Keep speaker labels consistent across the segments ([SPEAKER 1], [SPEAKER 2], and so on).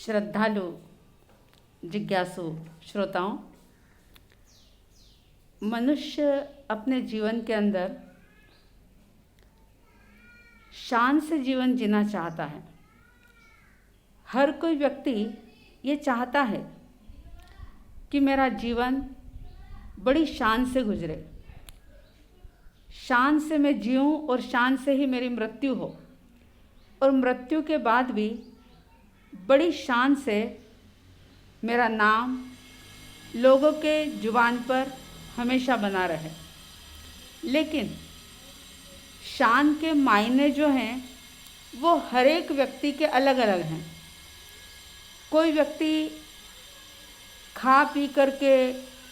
[SPEAKER 1] श्रद्धालु जिज्ञासु श्रोताओं, मनुष्य अपने जीवन के अंदर शान से जीवन जीना चाहता है। हर कोई व्यक्ति ये चाहता है कि मेरा जीवन बड़ी शान से गुजरे, शान से मैं जीऊँ और शान से ही मेरी मृत्यु हो, और मृत्यु के बाद भी बड़ी शान से मेरा नाम लोगों के जुबान पर हमेशा बना रहे। लेकिन शान के मायने जो हैं वो हर एक व्यक्ति के अलग अलग हैं। कोई व्यक्ति खा पी करके,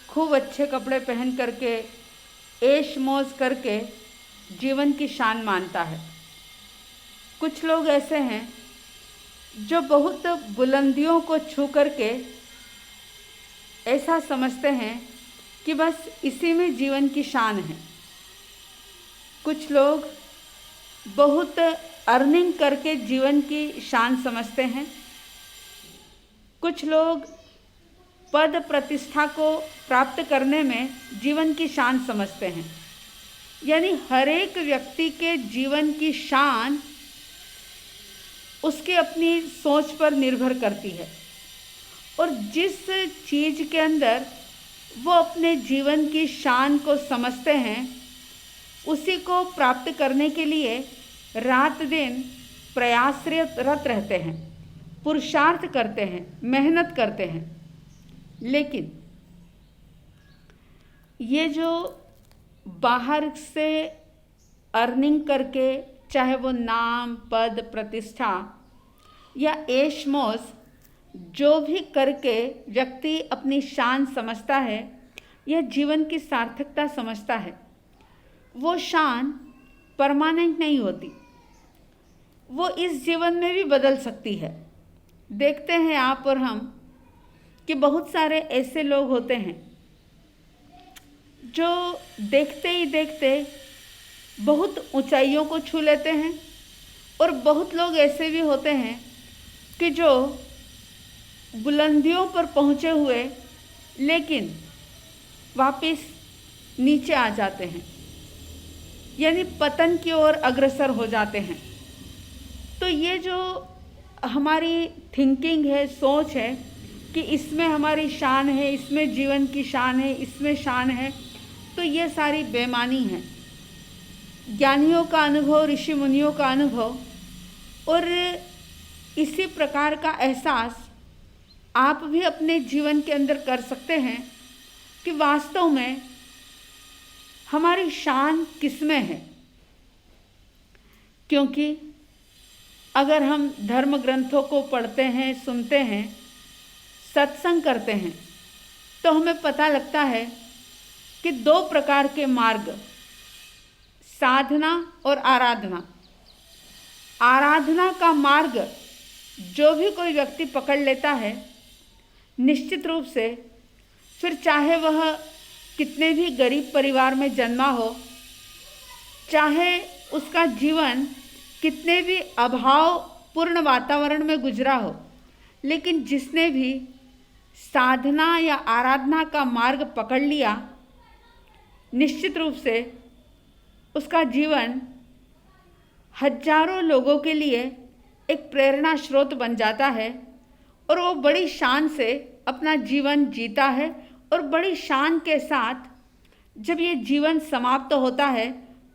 [SPEAKER 1] खूब अच्छे कपड़े पहन करके, ऐश मौज करके जीवन की शान मानता है। कुछ लोग ऐसे हैं जो बहुत बुलंदियों को छू करके ऐसा समझते हैं कि बस इसी में जीवन की शान है। कुछ लोग बहुत अर्निंग करके जीवन की शान समझते हैं। कुछ लोग पद प्रतिष्ठा को प्राप्त करने में जीवन की शान समझते हैं। यानी हर एक व्यक्ति के जीवन की शान उसकी अपनी सोच पर निर्भर करती है, और जिस चीज़ के अंदर वो अपने जीवन की शान को समझते हैं उसी को प्राप्त करने के लिए रात दिन प्रयासरत रहते हैं, पुरुषार्थ करते हैं, मेहनत करते हैं। लेकिन ये जो बाहर से अर्निंग करके, चाहे वो नाम, पद, प्रतिष्ठा या ऐश मौज जो भी करके व्यक्ति अपनी शान समझता है या जीवन की सार्थकता समझता है, वो शान परमानेंट नहीं होती। वो इस जीवन में भी बदल सकती है। देखते हैं आप और हम कि बहुत सारे ऐसे लोग होते हैं जो देखते ही देखते बहुत ऊंचाइयों को छू लेते हैं, और बहुत लोग ऐसे भी होते हैं कि जो बुलंदियों पर पहुँचे हुए लेकिन वापस नीचे आ जाते हैं, यानी पतन की ओर अग्रसर हो जाते हैं। तो ये जो हमारी थिंकिंग है, सोच है कि इसमें हमारी शान है, इसमें जीवन की शान है, इसमें शान है, तो ये सारी बेमानी है। ज्ञानियों का अनुभव, ऋषि मुनियों का अनुभव और इसी प्रकार का एहसास आप भी अपने जीवन के अंदर कर सकते हैं कि वास्तव में हमारी शान किसमें है। क्योंकि अगर हम धर्म ग्रंथों को पढ़ते हैं, सुनते हैं, सत्संग करते हैं, तो हमें पता लगता है कि दो प्रकार के मार्ग, साधना और आराधना। आराधना का मार्ग जो भी कोई व्यक्ति पकड़ लेता है, निश्चित रूप से फिर चाहे वह कितने भी गरीब परिवार में जन्मा हो, चाहे उसका जीवन कितने भी अभावपूर्ण वातावरण में गुजरा हो, लेकिन जिसने भी साधना या आराधना का मार्ग पकड़ लिया, निश्चित रूप से उसका जीवन हजारों लोगों के लिए एक प्रेरणा स्रोत बन जाता है, और वो बड़ी शान से अपना जीवन जीता है, और बड़ी शान के साथ जब ये जीवन समाप्त होता है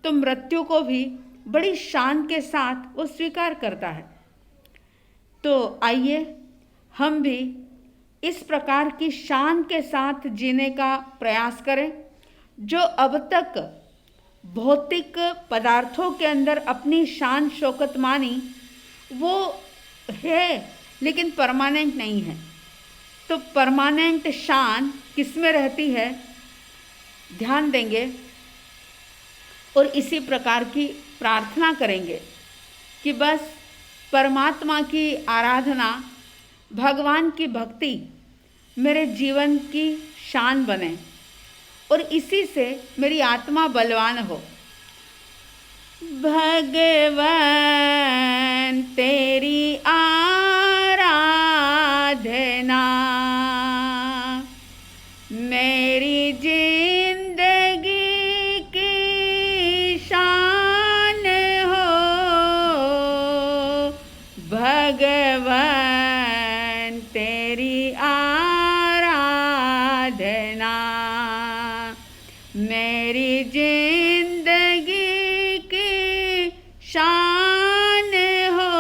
[SPEAKER 1] तो मृत्यु को भी बड़ी शान के साथ वो स्वीकार करता है। तो आइए हम भी इस प्रकार की शान के साथ जीने का प्रयास करें। जो अब तक भौतिक पदार्थों के अंदर अपनी शान शौकत मानी, वो है लेकिन परमानेंट नहीं है। तो परमानेंट शान किस में रहती है, ध्यान देंगे और इसी प्रकार की प्रार्थना करेंगे कि बस परमात्मा की आराधना, भगवान की भक्ति मेरे जीवन की शान बने, और इसी से मेरी आत्मा बलवान हो। भगवान तेरी आराधना भगवान तेरी आराधना मेरी जिंदगी की शान हो।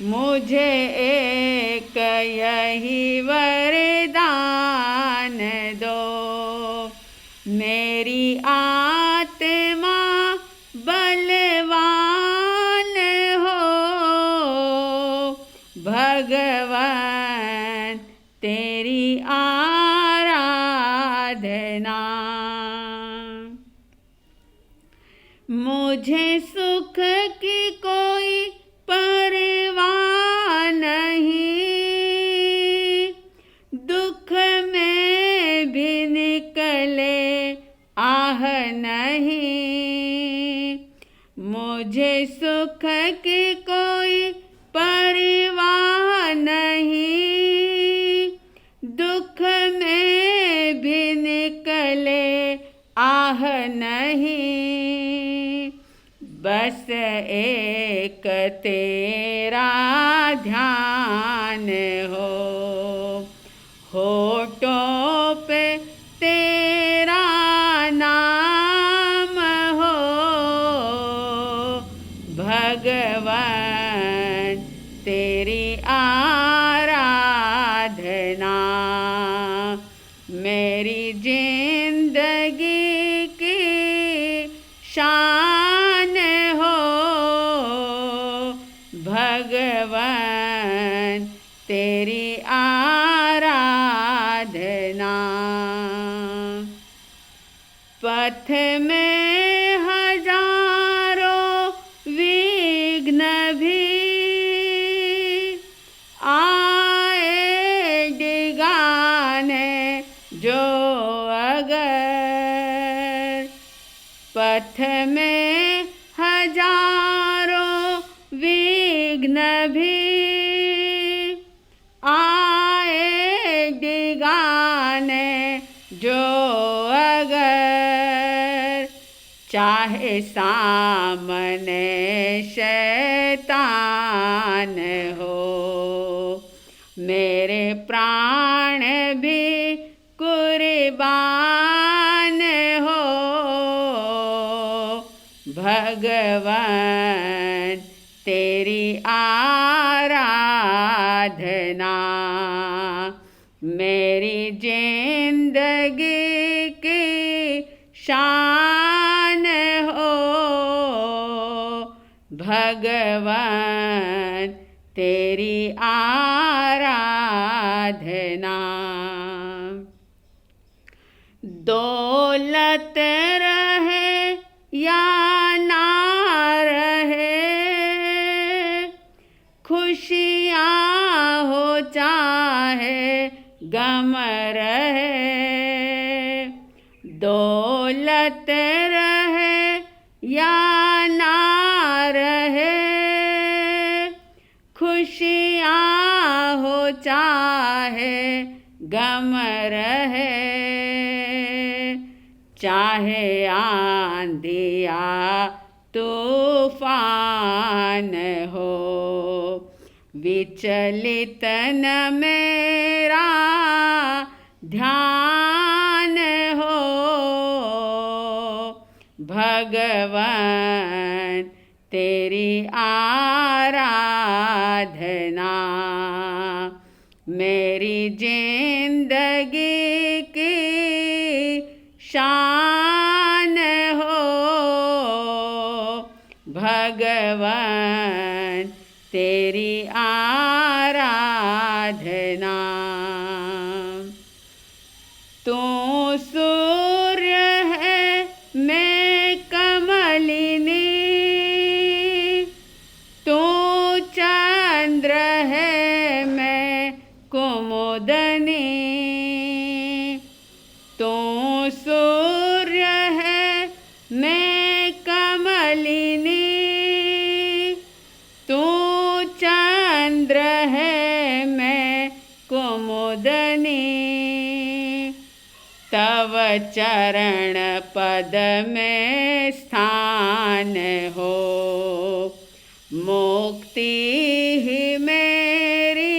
[SPEAKER 1] मुझे एक यही वरदान दो, मेरी आत्मा बलवान हो। भगवान तेरी आराधना मुझे सुख की कोई परवाह नहीं, दुख में भी निकले आह नहीं। मुझे सुख की कोई परवाह नहीं, दुख में भी निकले आह नहीं। बस एक तेरा ध्यान हो, होठों पे तेरा नाम हो। भगवान तेरी आराधना मेरी जिंदगी की शान हो। भगवान तेरी आराधना पथ में हजारों विघ्न भी आए डिगाने जो अगर, पथ में हजारों विघ्न भी आए डिगाने जो अगर, चाहे सामने शैतान हो, मेरे प्राण भी कुर्बान हो। भगवान तेरी आराधना मेरी जिंदगी की शान हो। भगवान तेरी आराधना दौलत रहे या ना रहे, खुशियाँ हो चाहे गम रहे। दौलत रहे या ना रहे, खुशियाँ हो चाहे गम रहे। चाहे आंधिया तूफान हो, विचलित न मेरा ध्यान हो। भगवान तेरी आराधना मेरी जिंदगी की शान हो। भगवान तेरी आराधना तू सूर्य है मैं कमलिनी, तू चंद्र है मैं कुमुदनी। तू सूर्य है मैं कमलिनी, तू चंद्र है मैं कुमुदनी। तव चरण पद में स्थान हो, मोक्ष मुक्ति ही मेरी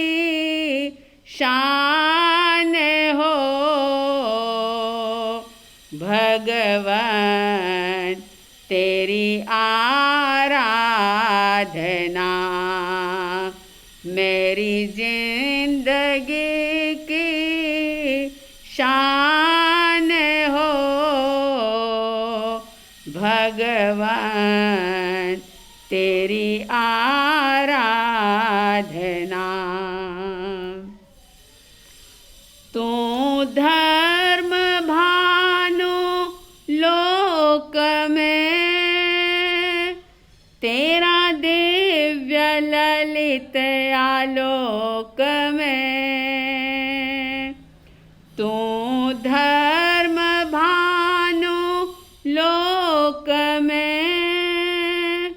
[SPEAKER 1] शान हो। भगवान तेरी आराधना मेरी जिंदगी की शान हो। भगवान तेरी आराधना। तू धर्म भानु लोक में, तेरा दिव्य ललित आलोक में। तू धर्म भानु लोक में,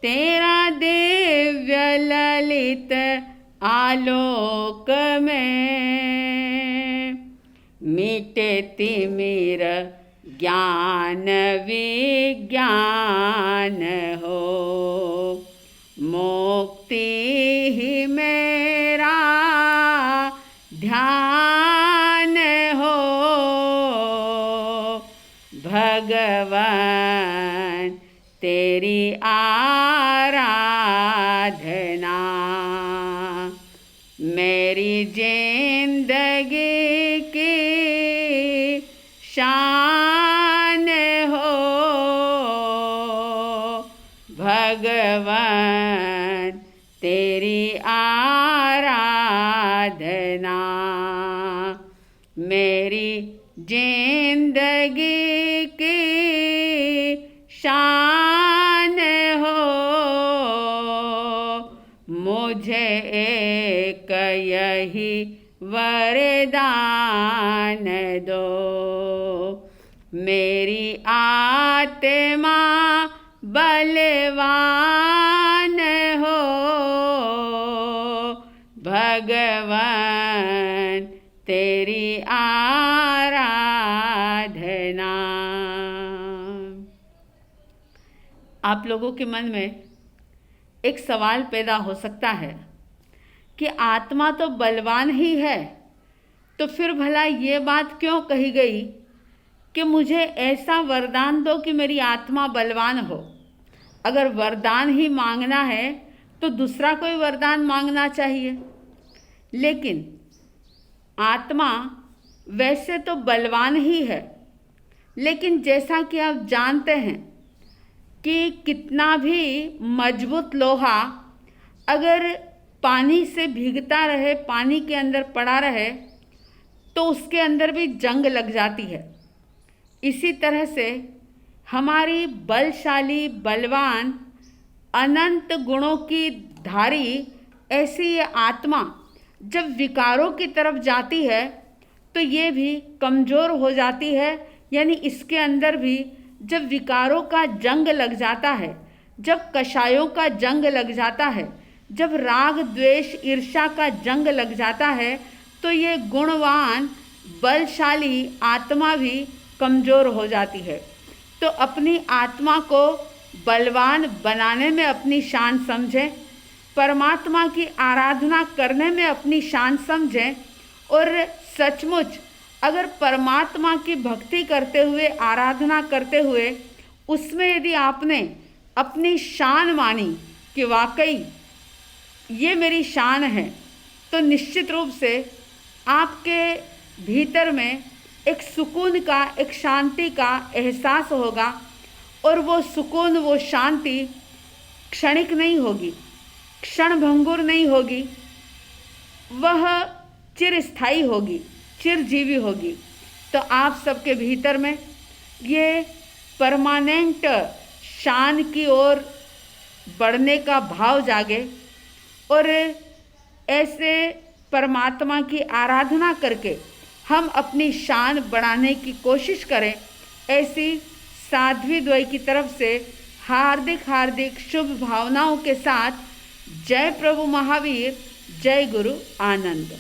[SPEAKER 1] तेरा दिव्य ललित आलोक में। मिटे तिमिर ज्ञान विज्ञान हो। मुक्ति ही मेरा ध्यान हो। भगवान तेरी आराधना मेरी जिंदगी की शान हो। भगवान तेरी आराधना मेरी जिंदगी की शान हो। मुझे एक यही वरदान दो, मेरी आत्मा बलवान हो। भगवान तेरी आराधना। आप लोगों के मन में एक सवाल पैदा हो सकता है कि आत्मा तो बलवान ही है, तो फिर भला ये बात क्यों कही गई कि मुझे ऐसा वरदान दो कि मेरी आत्मा बलवान हो। अगर वरदान ही मांगना है तो दूसरा कोई वरदान मांगना चाहिए। लेकिन आत्मा वैसे तो बलवान ही है, लेकिन जैसा कि आप जानते हैं कि कितना भी मजबूत लोहा अगर पानी से भीगता रहे, पानी के अंदर पड़ा रहे, तो उसके अंदर भी जंग लग जाती है। इसी तरह से हमारी बलशाली, बलवान, अनंत गुणों की धारी ऐसी ये आत्मा जब विकारों की तरफ जाती है तो ये भी कमज़ोर हो जाती है। यानी इसके अंदर भी जब विकारों का जंग लग जाता है, जब कषायों का जंग लग जाता है, जब राग द्वेष ईर्ष्या का जंग लग जाता है, तो ये गुणवान बलशाली आत्मा भी कमज़ोर हो जाती है। तो अपनी आत्मा को बलवान बनाने में अपनी शान समझें, परमात्मा की आराधना करने में अपनी शान समझें। और सचमुच अगर परमात्मा की भक्ति करते हुए, आराधना करते हुए उसमें यदि आपने अपनी शान मानी कि वाकई ये मेरी शान है, तो निश्चित रूप से आपके भीतर में एक सुकून का, एक शांति का एहसास होगा। और वो सुकून, वो शांति क्षणिक नहीं होगी, क्षणभंगुर नहीं होगी, वह चिरस्थायी होगी, चिरजीवी होगी। तो आप सबके भीतर में ये परमानेंट शान की ओर बढ़ने का भाव जागे और ऐसे परमात्मा की आराधना करके हम अपनी शान बढ़ाने की कोशिश करें। ऐसी साध्वी द्वय की तरफ से हार्दिक हार्दिक शुभ भावनाओं के साथ जय प्रभु महावीर, जय गुरु आनंद।